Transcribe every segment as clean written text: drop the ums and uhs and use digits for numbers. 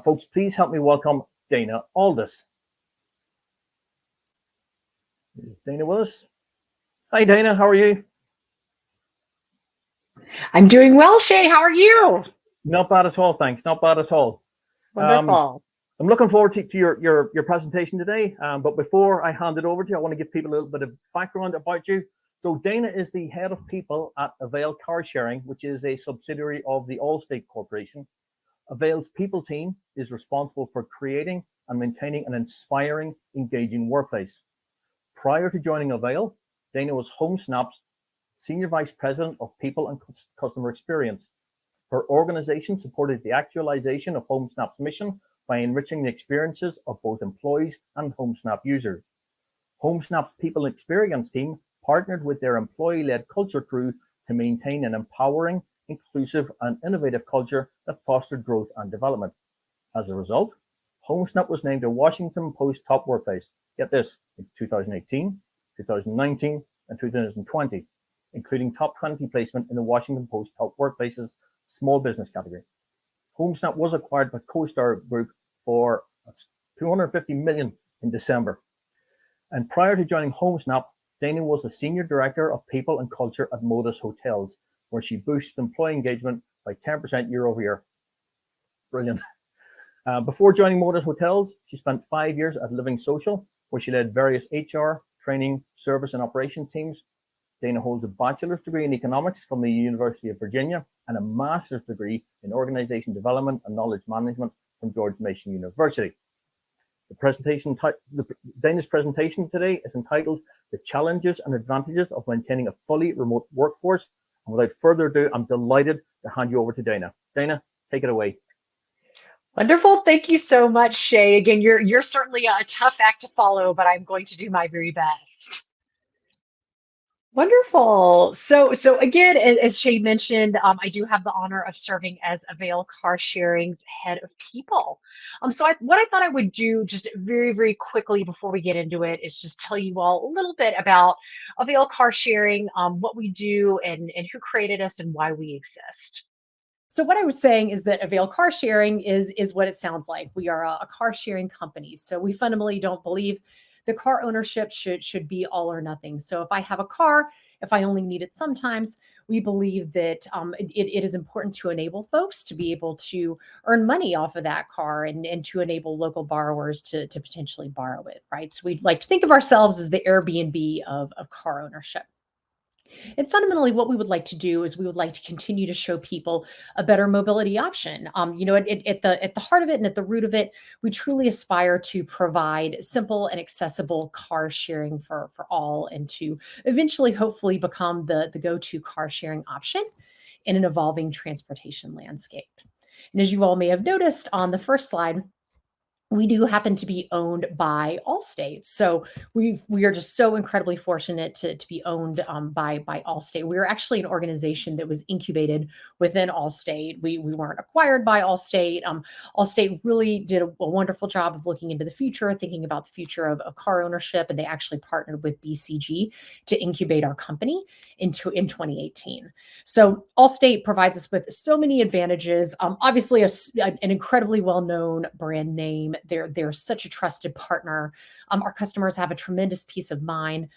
Folks, please help me welcome Dana Aldis. Is Dana with us? Hi, Dana. How are you? I'm doing well, Shay. How are you? Not bad at all, thanks. Not bad at all. Wonderful. I'm looking forward to your presentation today. But before I hand it over to you, I want to give people a little bit of background about you. So Dana is the head of people at Avail Car Sharing, which is a subsidiary of the Allstate Corporation. Avail's people team is responsible for creating and maintaining an inspiring, engaging workplace. Prior to joining Avail, Dana was HomeSnap's Senior Vice President of People and Customer Experience. Her organization supported the actualization of HomeSnap's mission by enriching the experiences of both employees and HomeSnap users. HomeSnap's People Experience team partnered with their employee-led culture crew to maintain an empowering, inclusive, and innovative culture that fostered growth and development. As a result, HomeSnap was named a Washington Post top workplace. Get this, in 2018, 2019, and 2020, including top 20 placement in the Washington Post top workplaces small business category. HomeSnap was acquired by CoStar Group for $250 million in December. And prior to joining HomeSnap, Dana was a senior director of people and culture at Modus Hotels, where she boosted employee engagement by 10% year over year. Brilliant. Before joining Modus Hotels, she spent 5 years at Living Social, where she led various HR, training, service, and operations teams. Dana holds a bachelor's degree in economics from the University of Virginia and a master's degree in organization development and knowledge management from George Mason University. Dana's presentation today is entitled The Challenges and Advantages of Maintaining a Fully Remote Workforce. And without further ado, I'm delighted to hand you over to Dana. Dana, take it away. Wonderful. Thank you so much, Shay. Again, you're certainly a tough act to follow, but I'm going to do my very best. Wonderful. So again, as Shay mentioned, I do have the honor of serving as Avail Car Sharing's head of people. What I thought I would do just very, very quickly before we get into it is just tell you all a little bit about Avail Car Sharing, what we do, and who created us and why we exist. So what I was saying is that Avail Car Sharing is what it sounds like. We are a car sharing company. So we fundamentally don't believe the car ownership should be all or nothing. So if I have a car, if I only need it sometimes, we believe that it is important to enable folks to be able to earn money off of that car and to enable local borrowers to potentially borrow it, right? So we'd like to think of ourselves as the Airbnb of car ownership. And fundamentally, what we would like to do is we would like to continue to show people a better mobility option. At the heart of it and at the root of it, we truly aspire to provide simple and accessible car sharing for all, and to eventually, hopefully, become the go-to car sharing option in an evolving transportation landscape. And as you all may have noticed on the first slide, we do happen to be owned by Allstate. So we are just so incredibly fortunate to be owned by Allstate. We are actually an organization that was incubated within Allstate. We weren't acquired by Allstate. Allstate really did a wonderful job of looking into the future, thinking about the future of car ownership, and they actually partnered with BCG to incubate our company in 2018. So Allstate provides us with so many advantages. Obviously, an incredibly well-known brand name. They're such a trusted partner. Our customers have a tremendous peace of mind,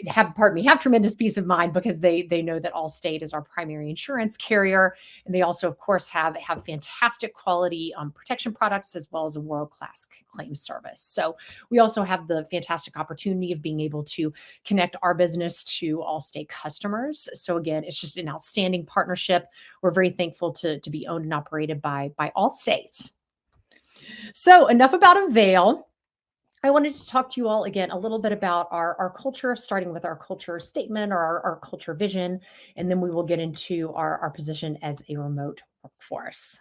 have tremendous peace of mind because they know that Allstate is our primary insurance carrier, and they also, of course, have fantastic quality protection products as well as a world-class claim service. So we also have the fantastic opportunity of being able to connect our business to Allstate customers. So again, it's just an outstanding partnership. We're very thankful to be owned and operated by Allstate. So enough about Avail. I wanted to talk to you all again a little bit about our culture, starting with our culture statement or our culture vision, and then we will get into our position as a remote workforce.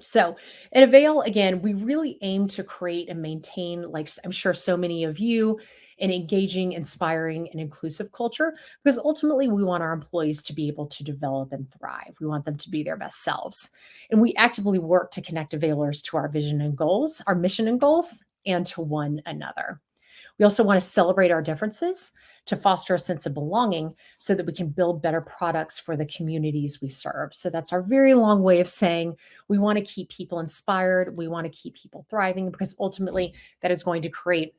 So at Avail, again, we really aim to create and maintain, like I'm sure so many of you, an engaging, inspiring, and inclusive culture, because ultimately we want our employees to be able to develop and thrive. We want them to be their best selves. And we actively work to connect Availers to our vision and goals, our mission and goals, and to one another. We also want to celebrate our differences to foster a sense of belonging so that we can build better products for the communities we serve. So that's our very long way of saying we want to keep people inspired. We want to keep people thriving, because ultimately that is going to create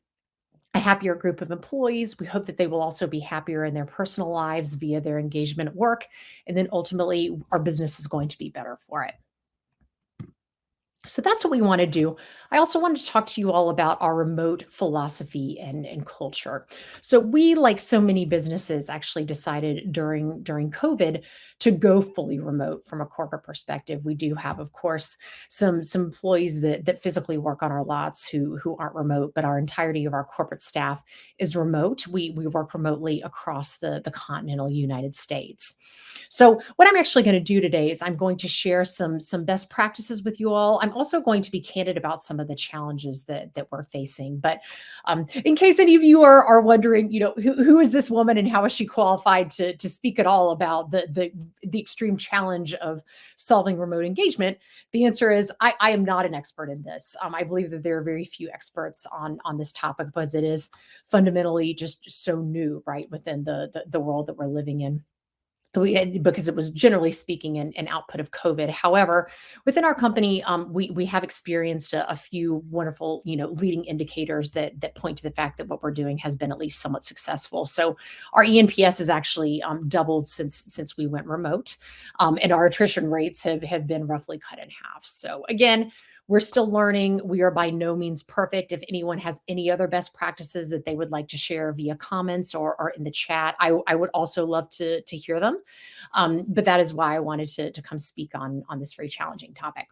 a happier group of employees. We hope that they will also be happier in their personal lives via their engagement at work. And then ultimately, our business is going to be better for it. So that's what we want to do. I also wanted to talk to you all about our remote philosophy and culture. So we, like so many businesses, actually decided during COVID to go fully remote from a corporate perspective. We do have, of course, some employees that physically work on our lots who aren't remote, but our entirety of our corporate staff is remote. We work remotely across the continental United States. So what I'm actually going to do today is I'm going to share some best practices with you all. I'm also going to be candid about some of the challenges that we're facing. But in case any of you are wondering, who is this woman and how is she qualified to speak at all about the extreme challenge of solving remote engagement, the answer is I am not an expert in this. I believe that there are very few experts on this topic because it is fundamentally just so new, right, within the world that we're living in. Because it was generally speaking an output of COVID. However, within our company, we have experienced a few wonderful, leading indicators that point to the fact that what we're doing has been at least somewhat successful. So our ENPS has actually doubled since we went remote, and our attrition rates have been roughly cut in half. So again, we're still learning. We are by no means perfect. If anyone has any other best practices that they would like to share via comments or in the chat, I would also love to hear them. But that is why I wanted to come speak on this very challenging topic.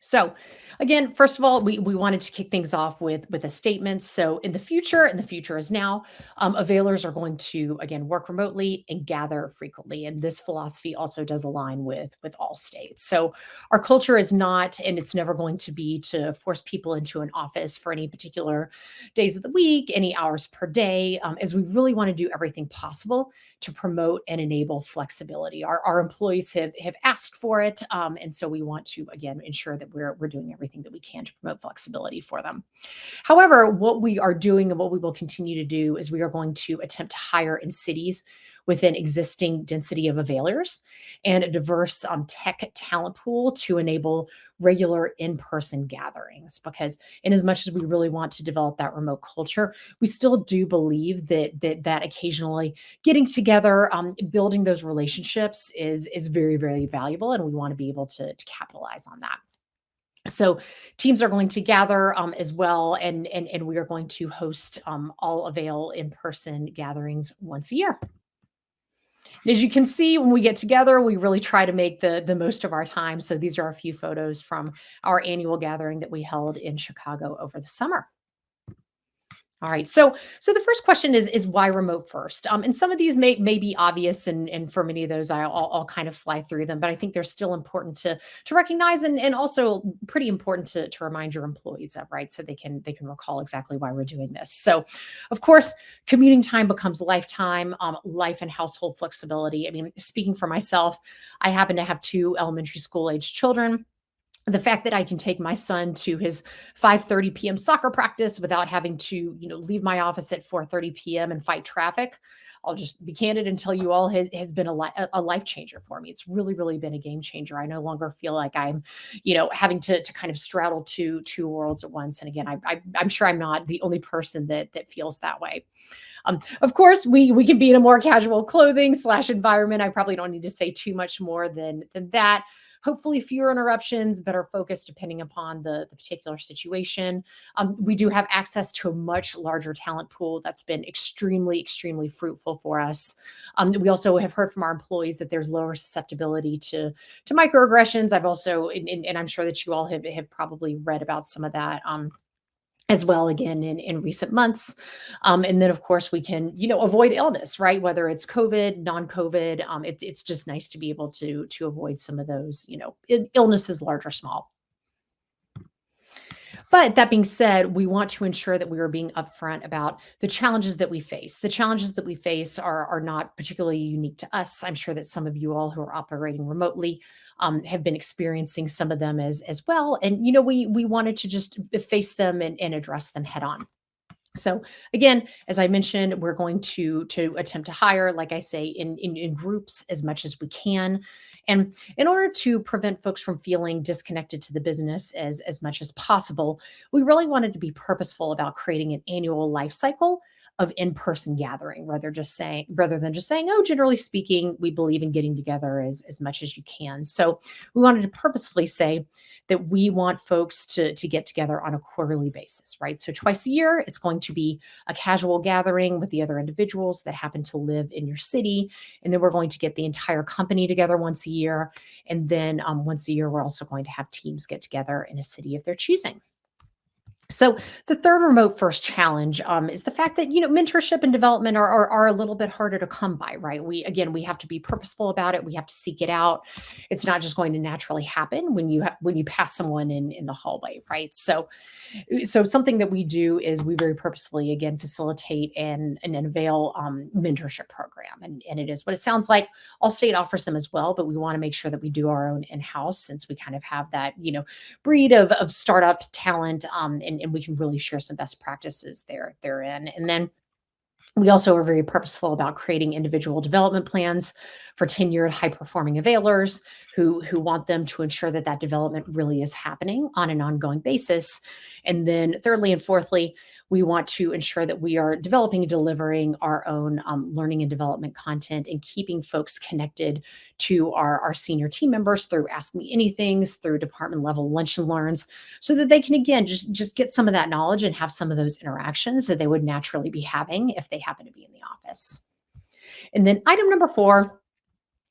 So again, first of all, we wanted to kick things off with a statement. So in the future, and the future is now, availers are going to, again, work remotely and gather frequently. And this philosophy also does align with all states. So our culture is not, and it's never going to be, to force people into an office for any particular days of the week, any hours per day, as we really want to do everything possible to promote and enable flexibility. Our employees have asked for it. And so we want to, again, ensure that we're doing everything that we can to promote flexibility for them. However, what we are doing and what we will continue to do is we are going to attempt to hire in cities with an existing density of availers and a diverse tech talent pool to enable regular in-person gatherings. Because in as much as we really want to develop that remote culture, we still do believe that occasionally getting together, building those relationships is very, very valuable, and we want to be able to capitalize on that. So teams are going to gather as well, and we are going to host all Avail in-person gatherings once a year. And as you can see, when we get together, we really try to make the most of our time. So these are a few photos from our annual gathering that we held in Chicago over the summer. All right, so the first question is why remote first? And some of these may be obvious, and for many of those, I'll kind of fly through them, but I think they're still important to recognize, and also pretty important to remind your employees of, right? So they can recall exactly why we're doing this. So, of course, commuting time becomes lifetime, life and household flexibility. I mean, speaking for myself, I happen to have 2 elementary school age children. The fact that I can take my son to his 5:30 p.m. soccer practice without having to, leave my office at 4:30 p.m. and fight traffic, I'll just be candid and tell you all, has been a life changer for me. It's really, really been a game changer. I no longer feel like I'm, having to kind of straddle two worlds at once. And again, I'm sure I'm not the only person that feels that way. Of course, we can be in a more casual clothing / environment. I probably don't need to say too much more than that. Hopefully fewer interruptions, better focus depending upon the particular situation. We do have access to a much larger talent pool that's been extremely, extremely fruitful for us. We also have heard from our employees that there's lower susceptibility to microaggressions. I've also, and I'm sure that you all have probably read about some of that as well, again, in recent months. And then, of course, we can, avoid illness, right? Whether it's COVID, non-COVID, it's just nice to be able to avoid some of those, illnesses, large or small. But that being said, we want to ensure that we are being upfront about the challenges that we face. The challenges that we face are not particularly unique to us. I'm sure that some of you all who are operating remotely have been experiencing some of them as well. And, we wanted to just face them and address them head on. So again, as I mentioned, we're going to attempt to hire, like I say, in groups as much as we can. And in order to prevent folks from feeling disconnected to the business as much as possible, we really wanted to be purposeful about creating an annual life cycle of in-person gathering, rather than just saying, oh, generally speaking, we believe in getting together as much as you can. So we wanted to purposefully say that we want folks to get together on a quarterly basis, right? So twice a year, it's going to be a casual gathering with the other individuals that happen to live in your city. And then we're going to get the entire company together once a year. And then once a year, we're also going to have teams get together in a city of their choosing. So the third remote first challenge is the fact that mentorship and development are a little bit harder to come by, right? We have to be purposeful about it. We have to seek it out. It's not just going to naturally happen when you pass someone in the hallway, right? So something that we do is we very purposefully again facilitate an Avail mentorship program, and it is what it sounds like. Allstate offers them as well, but we want to make sure that we do our own in-house, since we kind of have that breed of startup talent, and we can really share some best practices therein. And then we also are very purposeful about creating individual development plans for tenured, high-performing availers who want them to ensure that development really is happening on an ongoing basis. And then thirdly and fourthly, we want to ensure that we are developing and delivering our own learning and development content and keeping folks connected to our senior team members through Ask Me Anythings, through department level lunch and learns, so that they can, again, just get some of that knowledge and have some of those interactions that they would naturally be having if they happen to be in the office. And then item number 4,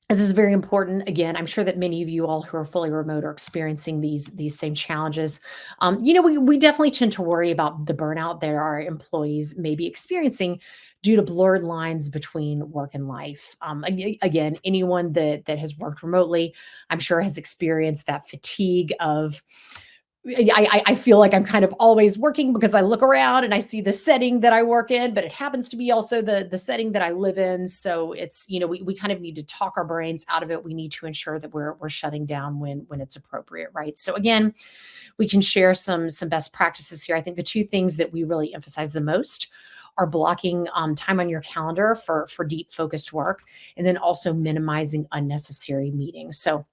this is very important. Again, I'm sure that many of you all who are fully remote are experiencing these same challenges. We definitely tend to worry about the burnout that our employees may be experiencing due to blurred lines between work and life. Again, anyone that has worked remotely, I'm sure, has experienced that fatigue of, I feel like I'm kind of always working because I look around and I see the setting that I work in, but it happens to be also the setting that I live in. So it's, we kind of need to talk our brains out of it. We need to ensure that we're shutting down when it's appropriate, right? So again, we can share some best practices here. I think the two things that we really emphasize the most are blocking time on your calendar for deep focused work, and then also minimizing unnecessary meetings. So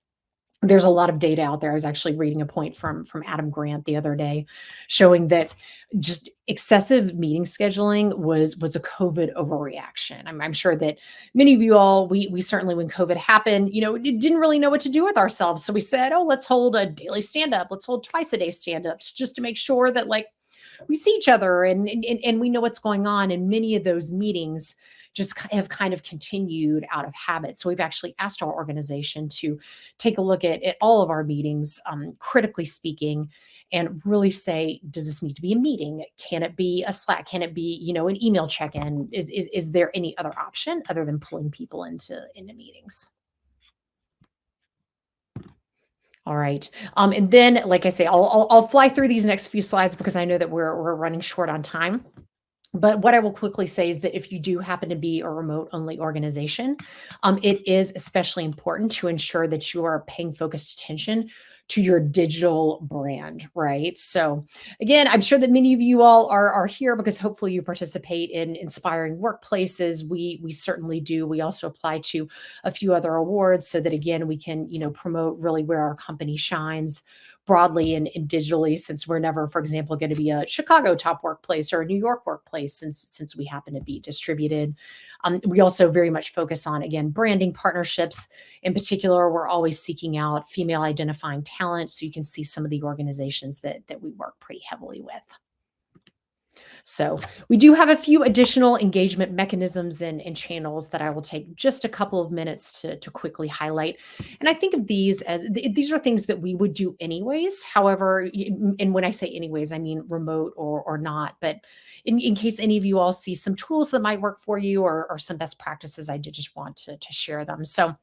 there's a lot of data out there. I was actually reading a point from Adam Grant the other day showing that just excessive meeting scheduling was a COVID overreaction. I'm sure that many of you all, we certainly, when COVID happened, didn't really know what to do with ourselves. So we said, oh, let's hold a daily stand-up. Let's hold twice a day stand-ups just to make sure that we see each other and we know what's going on. And many of those meetings just have kind of continued out of habit. So we've actually asked our organization to take a look at all of our meetings, critically speaking, and really say, does this need to be a meeting? Can it be a Slack? Can it be, an email check-in? Is there any other option other than pulling people into meetings? All right. And then, like I say, I'll fly through these next few slides because I know that we're running short on time. But what I will quickly say is that if you do happen to be a remote-only organization, it is especially important to ensure that you are paying focused attention to your digital brand, right? So again, I'm sure that many of you all are here because hopefully you participate in inspiring workplaces. We certainly do. We also apply to a few other awards so that, again, we can, promote really where our company shines broadly and digitally, since we're never, for example, going to be a Chicago top workplace or a New York workplace, since we happen to be distributed. We also very much focus on, again, branding partnerships. In particular, we're always seeking out female identifying talent, so you can see some of the organizations that we work pretty heavily with. So we do have a few additional engagement mechanisms and channels that I will take just a couple of minutes to quickly highlight. And I think of these as, these are things that we would do anyways. However, and when I say anyways, I mean remote or not, but in case any of you all see some tools that might work for you or some best practices, I did just want to share them. So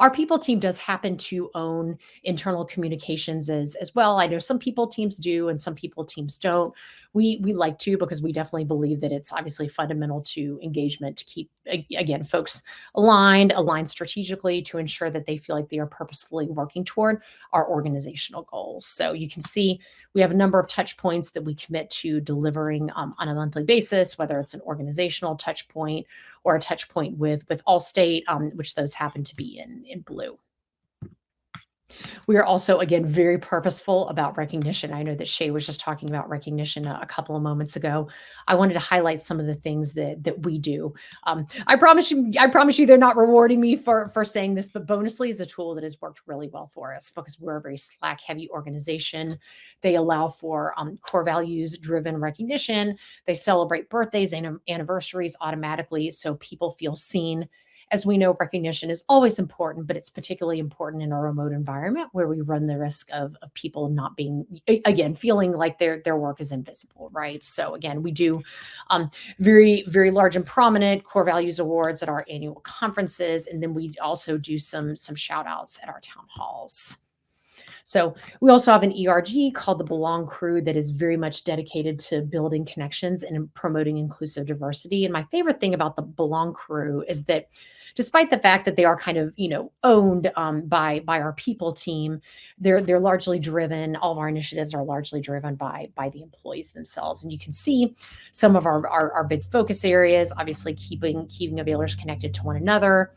Our people team does happen to own internal communications as well. I know some people teams do and some people teams don't. We like to, because we definitely believe that it's obviously fundamental to engagement to keep, again, folks aligned strategically to ensure that they feel like they are purposefully working toward our organizational goals. So you can see we have a number of touch points that we commit to delivering on a monthly basis, whether it's an organizational touch point or a touch point with Allstate, which those happen to be in blue. We are also, again, very purposeful about recognition. I know that Shay was just talking about recognition a couple of moments ago. I wanted to highlight some of the things that we do. I promise you they're not rewarding me for saying this, but Bonusly is a tool that has worked really well for us because we're a very Slack heavy organization. They allow for core values driven recognition. They celebrate birthdays and anniversaries automatically so people feel seen. As we know, recognition is always important, but it's particularly important in a remote environment where we run the risk of people not being, again, feeling like their work is invisible, right? So again, we do very, very large and prominent core values awards at our annual conferences. And then we also do some shout outs at our town halls. So we also have an ERG called the Belong Crew that is very much dedicated to building connections and promoting inclusive diversity. And my favorite thing about the Belong Crew is that despite the fact that they are kind of, owned by our people team, they're largely driven. All of our initiatives are largely driven by the employees themselves. And you can see some of our big focus areas, obviously keeping Availers connected to one another.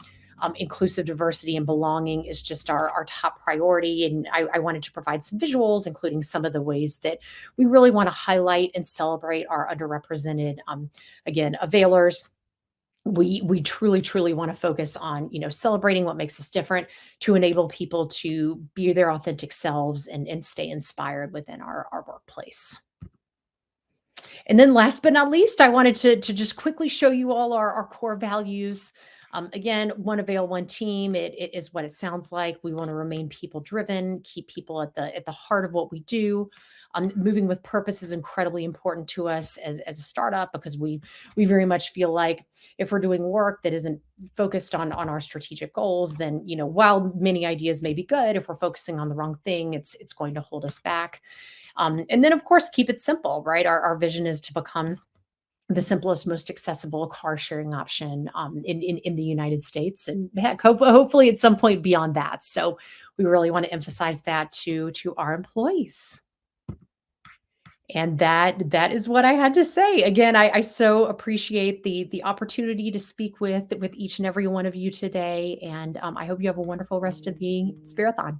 Inclusive diversity and belonging is just our top priority. And I wanted to provide some visuals, including some of the ways that we really want to highlight and celebrate our underrepresented, again, Availers. We truly want to focus on, celebrating what makes us different to enable people to be their authentic selves and stay inspired within our workplace. And then last but not least, I wanted to just quickly show you all our core values. Again, one Avail, one team. It is what it sounds like. We want to remain people driven, keep people at the heart of what we do. Moving with purpose is incredibly important to us as a startup because we very much feel like if we're doing work that isn't focused on our strategic goals, then while many ideas may be good, if we're focusing on the wrong thing, it's going to hold us back. And then of course, keep it simple, right? Our vision is to become the simplest, most accessible car sharing option in the United States, and heck, hopefully at some point beyond that. So we really want to emphasize that to our employees. And that is what I had to say. Again, I so appreciate the opportunity to speak with each and every one of you today, and I hope you have a wonderful rest of the Inspirathon.